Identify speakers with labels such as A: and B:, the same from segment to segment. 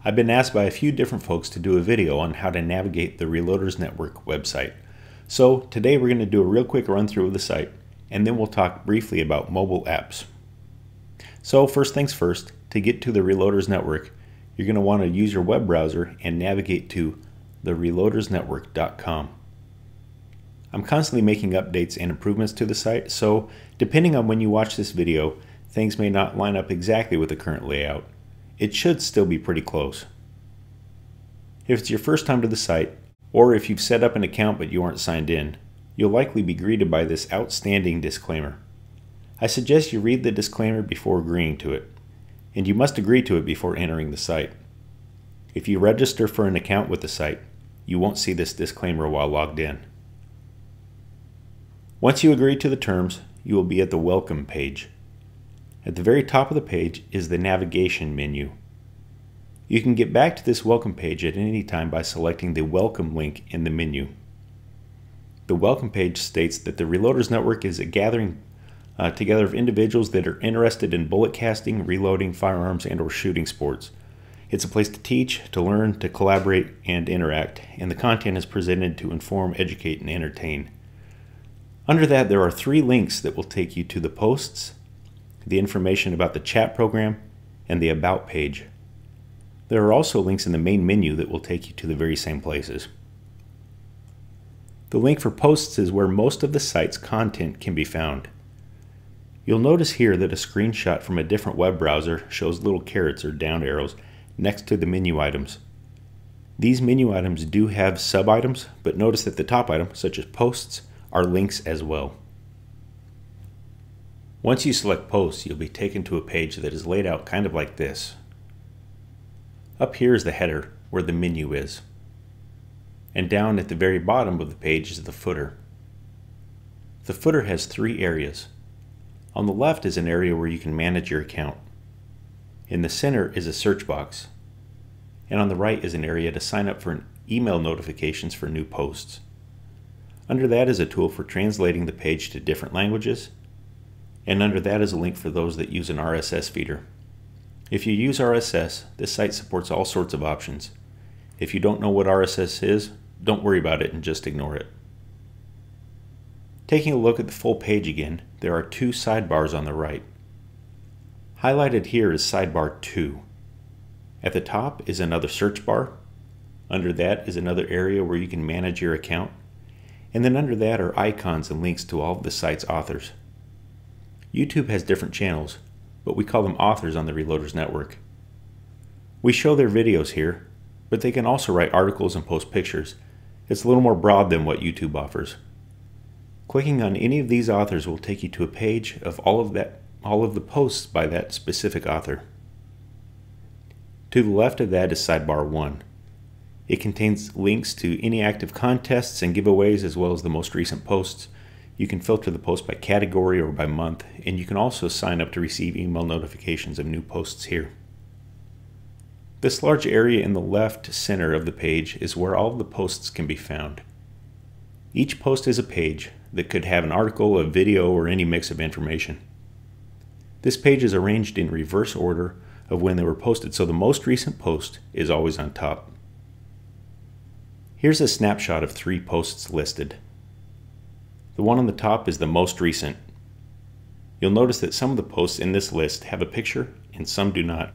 A: I've been asked by a few different folks to do a video on how to navigate the Reloaders Network website. So today we're going to do a real quick run through of the site, and then we'll talk briefly about mobile apps. So first things first, to get to the Reloaders Network, you're going to want to use your web browser and navigate to thereloadersnetwork.com. I'm constantly making updates and improvements to the site, so depending on when you watch this video, things may not line up exactly with the current layout. It should still be pretty close. If it's your first time to the site, or if you've set up an account but you aren't signed in, you'll likely be greeted by this outstanding disclaimer. I suggest you read the disclaimer before agreeing to it, and you must agree to it before entering the site. If you register for an account with the site, you won't see this disclaimer while logged in. Once you agree to the terms, you will be at the Welcome page. At the very top of the page is the navigation menu. You can get back to this Welcome page at any time by selecting the Welcome link in the menu. The Welcome page states that the Reloaders Network is a gathering together of individuals that are interested in bullet casting, reloading, firearms, and/or shooting sports. It's a place to teach, to learn, to collaborate, and interact, and the content is presented to inform, educate, and entertain. Under that, there are 3 links that will take you to the posts, the information about the chat program, and the About page. There are also links in the main menu that will take you to the very same places. The link for posts is where most of the site's content can be found. You'll notice here that a screenshot from a different web browser shows little carrots or down arrows next to the menu items. These menu items do have sub-items, but notice that the top item, such as posts, are links as well. Once you select posts, you'll be taken to a page that is laid out kind of like this. Up here is the header, where the menu is. And down at the very bottom of the page is the footer. The footer has 3 areas. On the left is an area where you can manage your account. In the center is a search box. And on the right is an area to sign up for email notifications for new posts. Under that is a tool for translating the page to different languages, and under that is a link for those that use an RSS feeder. If you use RSS, this site supports all sorts of options. If you don't know what RSS is, don't worry about it and just ignore it. Taking a look at the full page again, there are 2 sidebars on the right. Highlighted here is sidebar 2. At the top is another search bar. Under that is another area where you can manage your account. And then under that are icons and links to all of the site's authors. YouTube has different channels, but we call them authors on the Reloaders Network. We show their videos here, but they can also write articles and post pictures. It's a little more broad than what YouTube offers. Clicking on any of these authors will take you to a page of all of the posts by that specific author. To the left of that is sidebar 1. It contains links to any active contests and giveaways as well as the most recent posts. You can filter the post by category or by month, and you can also sign up to receive email notifications of new posts here. This large area in the left center of the page is where all of the posts can be found. Each post is a page that could have an article, a video, or any mix of information. This page is arranged in reverse order of when they were posted, so the most recent post is always on top. Here's a snapshot of 3 posts listed. The one on the top is the most recent. You'll notice that some of the posts in this list have a picture and some do not.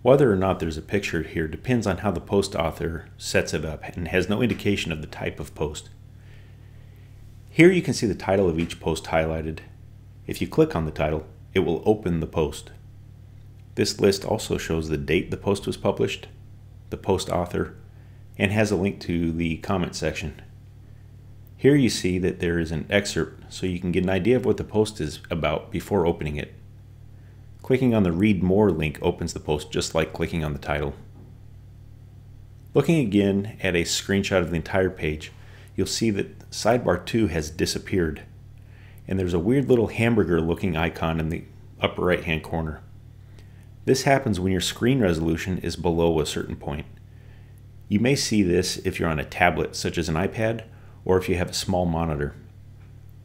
A: Whether or not there's a picture here depends on how the post author sets it up and has no indication of the type of post. Here you can see the title of each post highlighted. If you click on the title, it will open the post. This list also shows the date the post was published, the post author, and has a link to the comment section. Here you see that there is an excerpt so you can get an idea of what the post is about before opening it. Clicking on the Read More link opens the post just like clicking on the title. Looking again at a screenshot of the entire page, you'll see that sidebar 2 has disappeared, and there's a weird little hamburger looking icon in the upper right hand corner. This happens when your screen resolution is below a certain point. You may see this if you're on a tablet such as an iPad or if you have a small monitor.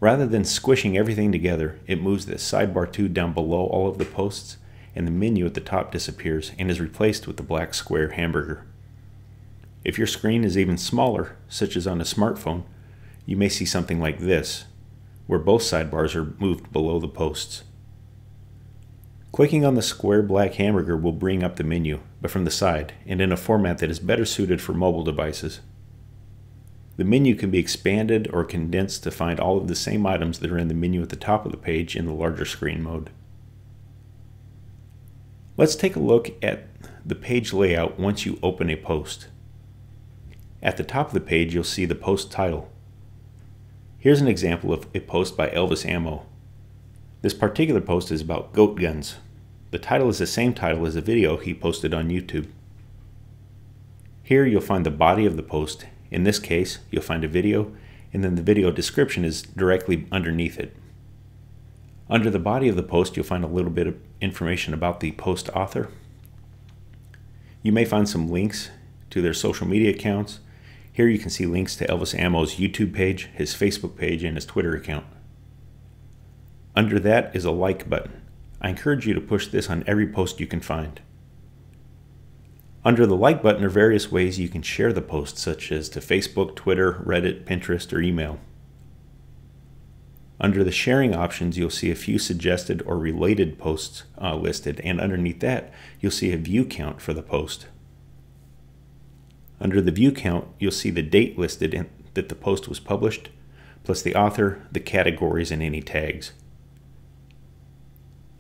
A: Rather than squishing everything together, it moves the sidebar 2 down below all of the posts and the menu at the top disappears and is replaced with the black square Hamburger. If your screen is even smaller, such as on a smartphone, you may see something like this, where both sidebars are moved below the posts. Clicking on the square black Hamburger will bring up the menu, but from the side and in a format that is better suited for mobile devices. The menu can be expanded or condensed to find all of the same items that are in the menu at the top of the page in the larger screen mode. Let's take a look at the page layout once you open a post. At the top of the page, you'll see the post title. Here's an example of a post by Elvis Ammo. This particular post is about goat guns. The title is the same title as a video he posted on YouTube. Here you'll find the body of the post. In this case, you'll find a video, and then the video description is directly underneath it. Under the body of the post, you'll find a little bit of information about the post author. You may find some links to their social media accounts. Here you can see links to Elvis Ammo's YouTube page, his Facebook page, and his Twitter account. Under that is a like button. I encourage you to push this on every post you can find. Under the like button are various ways you can share the post, such as to Facebook, Twitter, Reddit, Pinterest, or email. Under the sharing options, you'll see a few suggested or related posts listed, and underneath that, you'll see a view count for the post. Under the view count, you'll see the date listed that the post was published, plus the author, the categories, and any tags.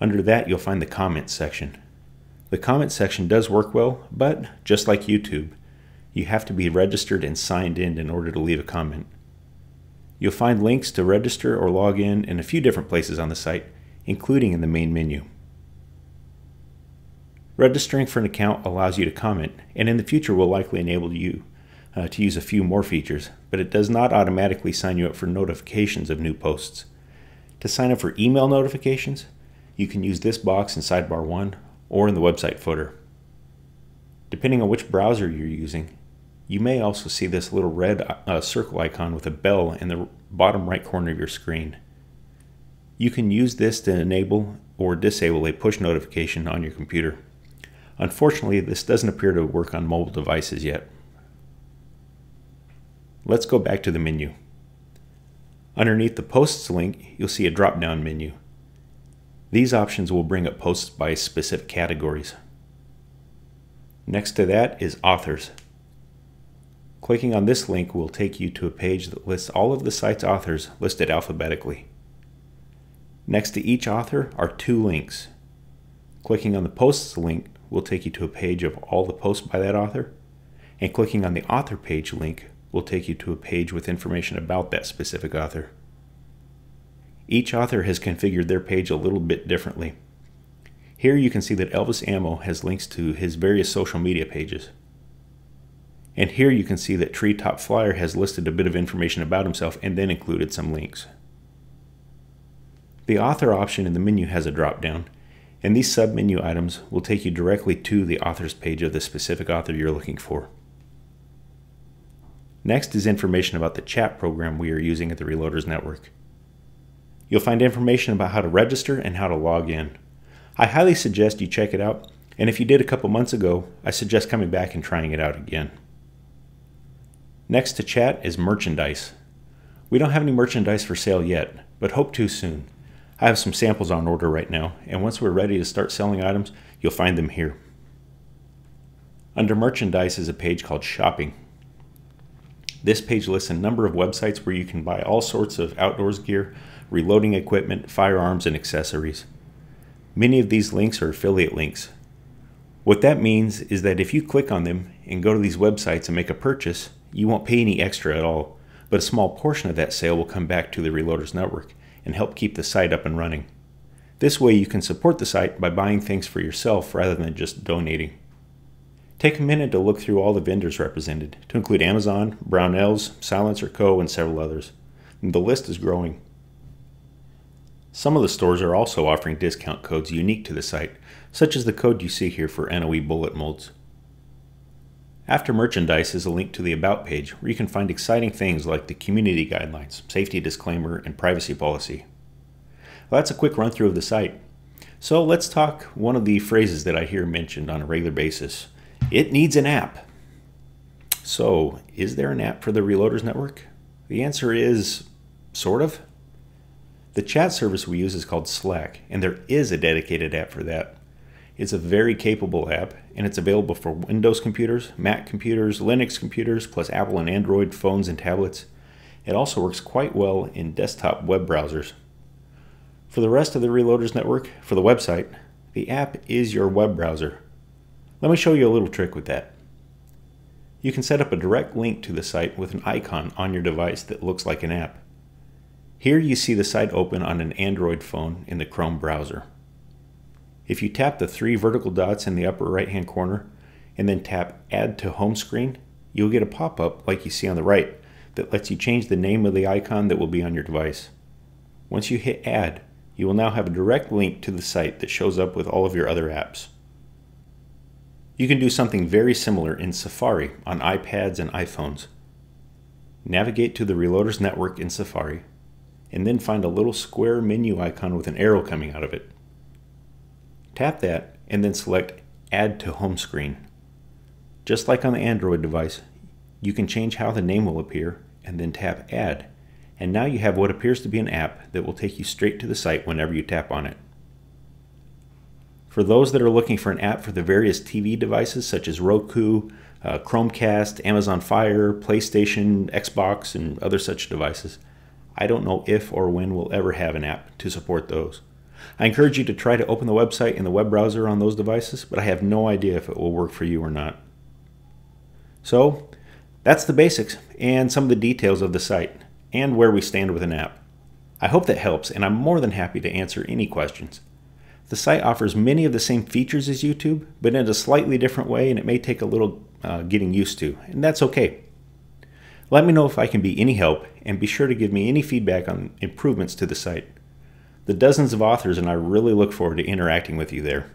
A: Under that, you'll find the comments section. The comments section does work well, but just like YouTube, you have to be registered and signed in order to leave a comment. You'll find links to register or log in a few different places on the site, including in the main menu. Registering for an account allows you to comment, and in the future will likely enable you to use a few more features, but it does not automatically sign you up for notifications of new posts. To sign up for email notifications, you can use this box in sidebar 1 or in the website footer. Depending on which browser you're using, you may also see this little red circle icon with a bell in the bottom right corner of your screen. You can use this to enable or disable a push notification on your computer. Unfortunately, this doesn't appear to work on mobile devices yet. Let's go back to the menu. Underneath the Posts link, you'll see a drop-down menu. These options will bring up posts by specific categories. Next to that is Authors. Clicking on this link will take you to a page that lists all of the site's authors listed alphabetically. Next to each author are two links. Clicking on the Posts link will take you to a page of all the posts by that author, and clicking on the Author page link will take you to a page with information about that specific author. Each author has configured their page a little bit differently. Here you can see that Elvis Ammo has links to his various social media pages. And here you can see that Treetop Flyer has listed a bit of information about himself and then included some links. The author option in the menu has a drop-down, and these sub-menu items will take you directly to the author's page of the specific author you're looking for. Next is information about the chat program we are using at the Reloaders Network. You'll find information about how to register and how to log in. I highly suggest you check it out, and if you did a couple months ago, I suggest coming back and trying it out again. Next to chat is merchandise. We don't have any merchandise for sale yet, but hope to soon. I have some samples on order right now, and once we're ready to start selling items, you'll find them here. Under merchandise is a page called Shopping. This page lists a number of websites where you can buy all sorts of outdoors gear, reloading equipment, firearms, and accessories. Many of these links are affiliate links. What that means is that if you click on them and go to these websites and make a purchase, you won't pay any extra at all, but a small portion of that sale will come back to the Reloaders Network and help keep the site up and running. This way you can support the site by buying things for yourself rather than just donating. Take a minute to look through all the vendors represented, to include Amazon, Brownells, Silencer Co., and several others. And the list is growing. Some of the stores are also offering discount codes unique to the site, such as the code you see here for NOE bullet molds. After merchandise is a link to the About page, where you can find exciting things like the community guidelines, safety disclaimer, and privacy policy. Well, that's a quick run through of the site. So let's talk one of the phrases that I hear mentioned on a regular basis. It needs an app. So, is there an app for the Reloaders Network? The answer is, sort of. The chat service we use is called Slack, and there is a dedicated app for that. It's a very capable app, and it's available for Windows computers, Mac computers, Linux computers, plus Apple and Android phones and tablets. It also works quite well in desktop web browsers. For the rest of the Reloaders Network, for the website, the app is your web browser. Let me show you a little trick with that. You can set up a direct link to the site with an icon on your device that looks like an app. Here you see the site open on an Android phone in the Chrome browser. If you tap the 3 vertical dots in the upper right hand corner and then tap Add to Home Screen, you'll get a pop-up like you see on the right that lets you change the name of the icon that will be on your device. Once you hit Add, you will now have a direct link to the site that shows up with all of your other apps. You can do something very similar in Safari on iPads and iPhones. Navigate to the Reloaders Network in Safari, and then find a little square menu icon with an arrow coming out of it. Tap that, and then select Add to Home Screen. Just like on the Android device, you can change how the name will appear, and then tap Add. And now you have what appears to be an app that will take you straight to the site whenever you tap on it. For those that are looking for an app for the various TV devices such as Roku, Chromecast, Amazon Fire, PlayStation, Xbox, and other such devices, I don't know if or when we'll ever have an app to support those. I encourage you to try to open the website in the web browser on those devices, but I have no idea if it will work for you or not. So, that's the basics and some of the details of the site and where we stand with an app. I hope that helps, and I'm more than happy to answer any questions. The site offers many of the same features as YouTube, but in a slightly different way, and it may take a little getting used to, and that's okay. Let me know if I can be any help, and be sure to give me any feedback on improvements to the site. The dozens of authors and I really look forward to interacting with you there.